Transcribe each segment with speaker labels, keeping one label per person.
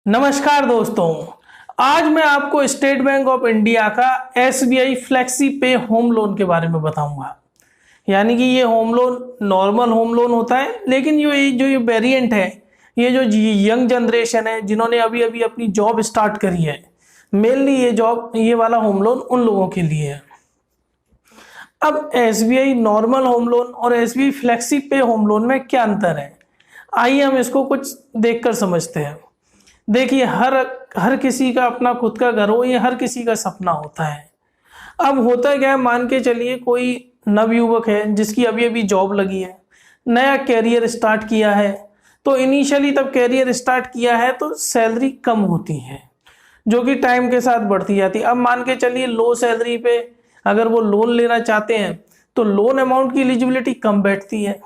Speaker 1: नमस्कार दोस्तों। आज मैं आपको स्टेट बैंक ऑफ इंडिया का एसबीआई फ्लेक्सी पे होम लोन के बारे में बताऊंगा। यानी कि ये home loan normal home loan होता है, लेकिन ये वेरिएंट है, ये जो यंग जनरेशन है जिन्होंने अभी अभी अपनी जॉब स्टार्ट करी है, मेनली ये वाला होम लोन उन लोगों के लिए है। अब एसबीआई नॉर्मल होम लोन और एसबीआई फ्लेक्सी पे होम लोन में क्या अंतर है, आइए हम इसको कुछ देखकर समझते हैं। देखिए, हर किसी का अपना खुद का घर हो, ये हर किसी का सपना होता है। अब होता क्या है, मान के चलिए कोई नवयुवक है जिसकी अभी अभी जॉब लगी है, नया कैरियर स्टार्ट किया है। तो इनिशियली तब कैरियर स्टार्ट किया है तो सैलरी कम होती है, जो कि टाइम के साथ बढ़ती जाती है। अब मान के चलिए लो सैलरी पे अगर वो लोन लेना चाहते हैं तो लोन अमाउंट की एलिजिबिलिटी कम बैठती है।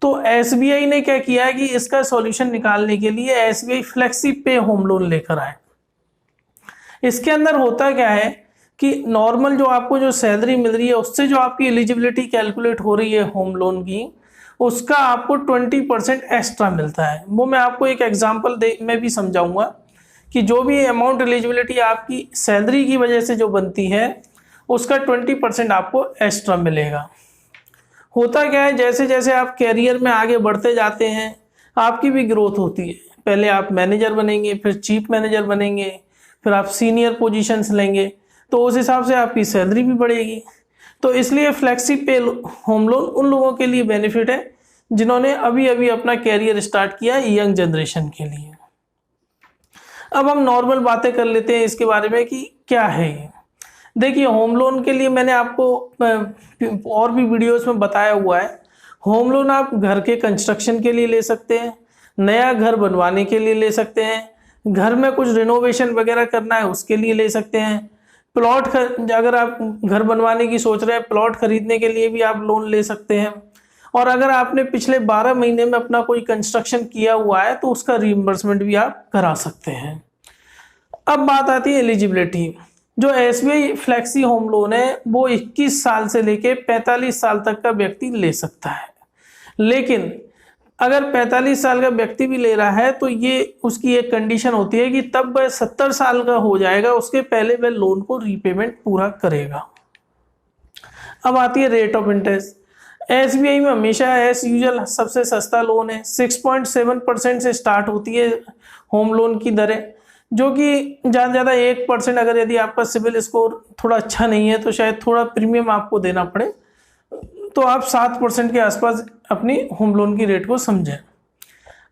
Speaker 1: तो एसबीआई ने क्या किया है कि इसका सॉल्यूशन निकालने के लिए एसबीआई फ्लेक्सी पे होम लोन लेकर आए। इसके अंदर होता क्या है कि नॉर्मल जो सैलरी मिल रही है उससे जो आपकी एलिजिबिलिटी कैलकुलेट हो रही है होम लोन की, उसका आपको 20% एक्स्ट्रा मिलता है। वो मैं आपको एक एग्जांपल में भी समझाऊंगा कि जो भी अमाउंट एलिजिबिलिटी आपकी सैलरी की वजह से जो बनती है उसका 20% आपको एक्स्ट्रा मिलेगा। होता क्या है, जैसे जैसे आप कैरियर में आगे बढ़ते जाते हैं आपकी भी ग्रोथ होती है। पहले आप मैनेजर बनेंगे, फिर चीफ मैनेजर बनेंगे, फिर आप सीनियर पोजीशंस लेंगे, तो उस हिसाब से आपकी सैलरी भी बढ़ेगी। तो इसलिए फ्लेक्सी पे होम लोन उन लोगों के लिए बेनिफिट है जिन्होंने अभी अभी अपना कैरियर स्टार्ट किया है, यंग जनरेशन के लिए। अब हम नॉर्मल बातें कर लेते हैं इसके बारे में कि क्या है ये। देखिए, होम लोन के लिए मैंने आपको और भी वीडियोस में बताया हुआ है। होम लोन आप घर के कंस्ट्रक्शन के लिए ले सकते हैं, नया घर बनवाने के लिए ले सकते हैं, घर में कुछ रिनोवेशन वगैरह करना है उसके लिए ले सकते हैं, अगर आप घर बनवाने की सोच रहे हैं प्लॉट खरीदने के लिए भी आप लोन ले सकते हैं, और अगर आपने पिछले 12 महीने में अपना कोई कंस्ट्रक्शन किया हुआ है तो उसका रीइंबर्समेंट भी आप करा सकते हैं। अब बात आती है एलिजिबिलिटी। जो एसबीआई फ्लेक्सी होम लोन है वो 21 साल से लेके 45 साल तक का व्यक्ति ले सकता है। लेकिन अगर 45 साल का व्यक्ति भी ले रहा है तो ये उसकी एक कंडीशन होती है कि तब वह 70 साल का हो जाएगा, उसके पहले वह लोन को रीपेमेंट पूरा करेगा। अब आती है रेट ऑफ इंटरेस्ट। एसबीआई में हमेशा एज यूजुअल सबसे सस्ता लोन है, 6.7% से स्टार्ट होती है होम लोन की दरें, जो कि ज़्यादा ज़्यादा 1%। अगर यदि आपका सिविल स्कोर थोड़ा अच्छा नहीं है तो शायद थोड़ा प्रीमियम आपको देना पड़े, तो आप 7% के आसपास अपनी होम लोन की रेट को समझें।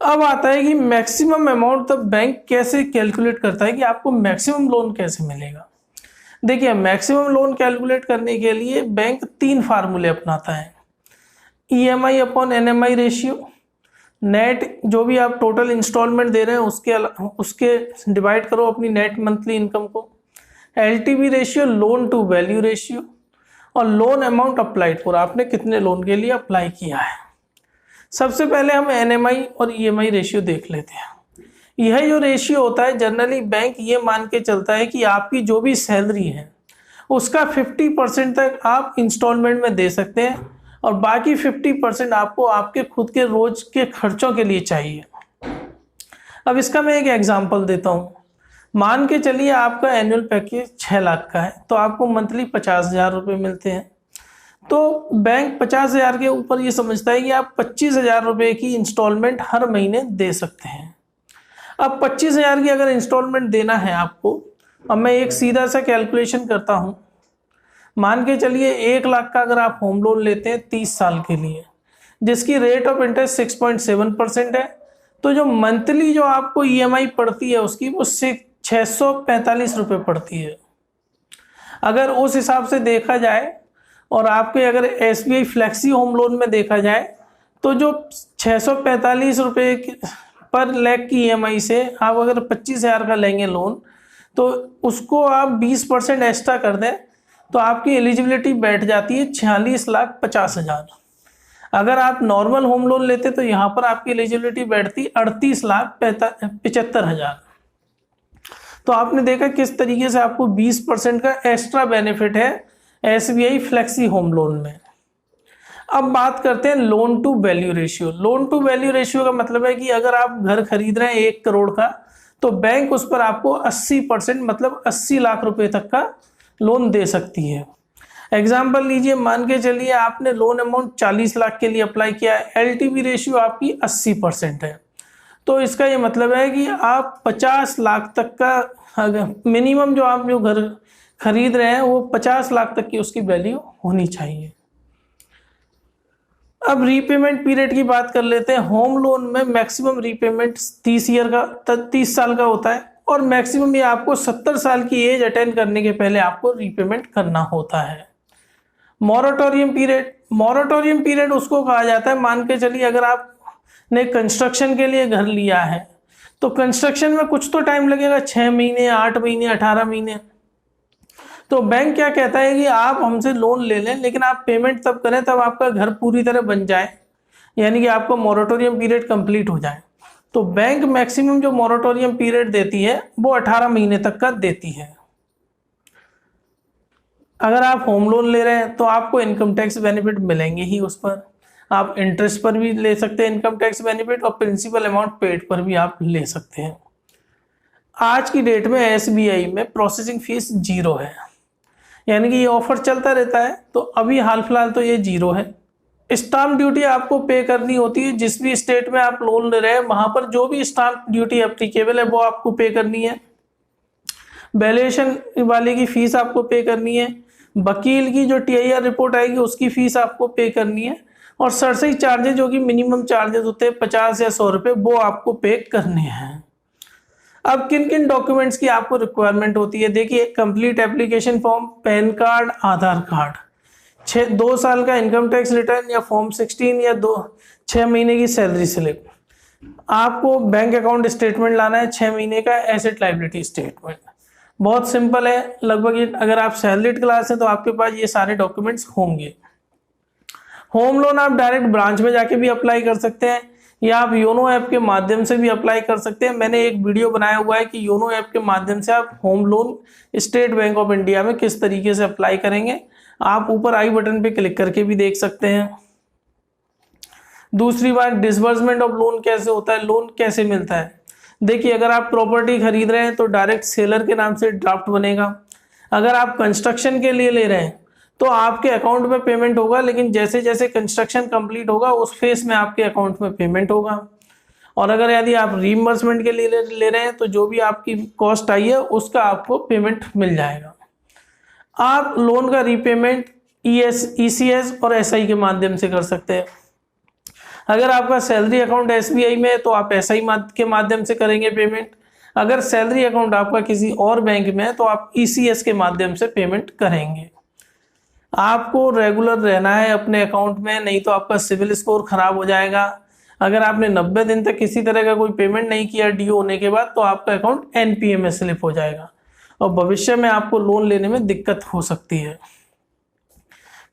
Speaker 1: अब आता है कि मैक्सिमम अमाउंट तब बैंक कैसे कैलकुलेट करता है कि आपको मैक्सिमम लोन कैसे मिलेगा। देखिए, मैक्सिमम लोन कैलकुलेट करने के लिए बैंक 3 फार्मूले अपनाता है। EMI upon NMI ratio, net जो भी आप टोटल इंस्टॉलमेंट दे रहे हैं उसके डिवाइड करो अपनी नेट मंथली इनकम को, LTV ratio, loan to value ratio, और लोन अमाउंट अप्लाइड फॉर, आपने कितने लोन के लिए अप्लाई किया है। सबसे पहले हम एनएमआई और ईएमआई रेशियो देख लेते हैं। यह जो रेशियो होता है, जनरली बैंक ये मान के चलता है कि आपकी जो भी सैलरी है उसका 50% तक आप इंस्टॉलमेंट में दे सकते हैं और बाकी 50% आपको आपके खुद के रोज के खर्चों के लिए चाहिए। अब इसका मैं एक एग्जांपल देता हूँ। मान के चलिए आपका एनुअल पैकेज 6 लाख का है, तो आपको मंथली 50,000 रुपये मिलते हैं। तो बैंक 50,000 के ऊपर ये समझता है कि आप 25,000 रुपये की इंस्टॉलमेंट हर महीने दे सकते हैं। अब 25,000 की अगर इंस्टॉलमेंट देना है आपको, अब मैं एक सीधा सा कैलकुलेशन करता हूँ। मान के चलिए 1 लाख का अगर आप होम लोन लेते हैं 30 साल के लिए, जिसकी रेट ऑफ इंटरेस्ट 6.7% है, तो जो मंथली जो आपको ईएमआई पड़ती है उसकी वो 645 रुपये पड़ती है। अगर उस हिसाब से देखा जाए और आपके अगर एसबीआई फ्लेक्सी होम लोन में देखा जाए तो जो 645 रुपये पर लाख की ईएमआई से आप अगर 25,000 का लेंगे लोन, तो उसको आप 20% एक्स्ट्रा कर दें तो आपकी एलिजिबिलिटी बैठ जाती है 46,50,000। अगर आप नॉर्मल होम लोन लेते तो यहाँ पर आपकी एलिजिबिलिटी बैठती 38,75,000। तो आपने देखा किस तरीके से आपको 20% का एक्स्ट्रा बेनिफिट है एसबीआई फ्लेक्सी होम लोन में। अब बात करते हैं loan to value ratio. Loan to value ratio का मतलब है कि अगर आप घर खरीद रहे हैं 1 करोड़ का, तो बैंक उस पर आपको 80% मतलब 80 लाख रुपए तक का लोन दे सकती है। एग्जाम्पल लीजिए, मान के चलिए आपने लोन अमाउंट 40 लाख के लिए अप्लाई किया है, LTV रेशियो आपकी 80% है, तो इसका ये मतलब है कि आप 50 लाख तक का, अगर मिनिमम जो आप जो घर खरीद रहे हैं वो 50 लाख तक की उसकी वैल्यू होनी चाहिए। अब रीपेमेंट पीरियड की बात कर लेते हैं। होम लोन में मैक्सिमम रीपेमेंट 30 साल का होता है और मैक्सिमम ये आपको 70 साल की एज अटेंड करने के पहले आपको रीपेमेंट करना होता है। मॉरेटोरियम पीरियड उसको कहा जाता है, मान के चलिए अगर आपने कंस्ट्रक्शन के लिए घर लिया है तो कंस्ट्रक्शन में कुछ तो टाइम लगेगा, 6 महीने, 8 महीने, 18 महीने। तो बैंक क्या कहता है कि आप हमसे लोन ले लें लेकिन आप पेमेंट तब करें तब आपका घर पूरी तरह बन जाए, यानी कि आपका मॉरेटोरियम पीरियड कंप्लीट हो जाए। तो बैंक मैक्सिमम जो मॉरेटोरियम पीरियड देती है वो 18 महीने तक का देती है। अगर आप होम लोन ले रहे हैं तो आपको इनकम टैक्स बेनिफिट मिलेंगे ही उस पर, आप इंटरेस्ट पर भी ले सकते हैं इनकम टैक्स बेनिफिट, और प्रिंसिपल अमाउंट पेड पर भी आप ले सकते हैं। आज की डेट में SBI में प्रोसेसिंग फीस 0 है, यानी कि ये ऑफर चलता रहता है, तो अभी हाल फिलहाल तो ये 0 है। स्टाम्प ड्यूटी आपको पे करनी होती है, जिस भी स्टेट में आप लोन ले रहे हैं वहां पर जो भी स्टाम्प ड्यूटी एप्लीकेबल है वो आपको पे करनी है। वैल्यूएशन वाले की फीस आपको पे करनी है, वकील की जो TIR रिपोर्ट आएगी उसकी फीस आपको पे करनी है, और सरसरी चार्जेस जो कि मिनिमम चार्जेस होते हैं 50 या 100 रुपये, वो आपको पे करने हैं। अब किन किन डॉक्यूमेंट्स की आपको रिक्वायरमेंट होती है, देखिए complete application form, PAN card, Aadhaar card, 2 साल का इनकम टैक्स रिटर्न या फॉर्म 16 या 6 महीने की सैलरी स्लिप, आपको बैंक अकाउंट स्टेटमेंट लाना है 6 महीने का, एसेट लायबिलिटी स्टेटमेंट। बहुत सिंपल है, लगभग अगर आप सैलरीड क्लास है तो आपके पास ये सारे डॉक्यूमेंट्स होंगे। होम लोन आप डायरेक्ट ब्रांच में जाके भी अप्लाई कर सकते हैं या आप योनो ऐप के माध्यम से भी अप्लाई कर सकते हैं। मैंने एक वीडियो बनाया हुआ है कि योनो ऐप के माध्यम से आप home loan state bank of India में किस तरीके से अप्लाई करेंगे, आप ऊपर आई बटन पे क्लिक करके भी देख सकते हैं। दूसरी बात, डिसबर्समेंट ऑफ लोन कैसे होता है, लोन कैसे मिलता है। देखिए, अगर आप प्रॉपर्टी खरीद रहे हैं तो डायरेक्ट सेलर के नाम से ड्राफ्ट बनेगा। अगर आप कंस्ट्रक्शन के लिए ले रहे हैं तो आपके अकाउंट में पेमेंट होगा, लेकिन जैसे जैसे कंस्ट्रक्शन कंप्लीट होगा उस फेस में आपके अकाउंट में पेमेंट होगा। और अगर यदि आप रीइंबर्समेंट के लिए ले रहे हैं तो जो भी आपकी कॉस्ट आई है उसका आपको पेमेंट मिल जाएगा। आप लोन का रीपेमेंट ECS और SI के माध्यम से कर सकते हैं। अगर आपका सैलरी अकाउंट SBI में है तो आप SI के माध्यम से करेंगे पेमेंट। अगर सैलरी अकाउंट आपका किसी और बैंक में है तो आप ECS के माध्यम से पेमेंट करेंगे। आपको रेगुलर रहना है अपने अकाउंट में, नहीं तो आपका सिविल स्कोर खराब हो जाएगा। अगर आपने 90 दिन तक किसी तरह का कोई पेमेंट नहीं किया ड्यू होने के बाद तो आपका अकाउंट NPA में स्लिप हो जाएगा और भविष्य में आपको लोन लेने में दिक्कत हो सकती है।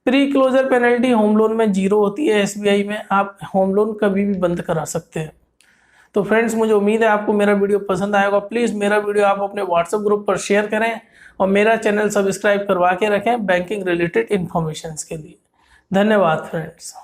Speaker 1: Pre closure penalty home loan में 0 होती है, SBI में आप होम लोन कभी भी बंद करा सकते हैं। तो फ्रेंड्स, मुझे उम्मीद है आपको मेरा वीडियो पसंद आएगा। प्लीज़ मेरा वीडियो आप अपने WhatsApp ग्रुप पर शेयर करें और मेरा चैनल सब्सक्राइब करवा के रखें बैंकिंग रिलेटेड इन्फॉर्मेशन के लिए। धन्यवाद फ्रेंड्स।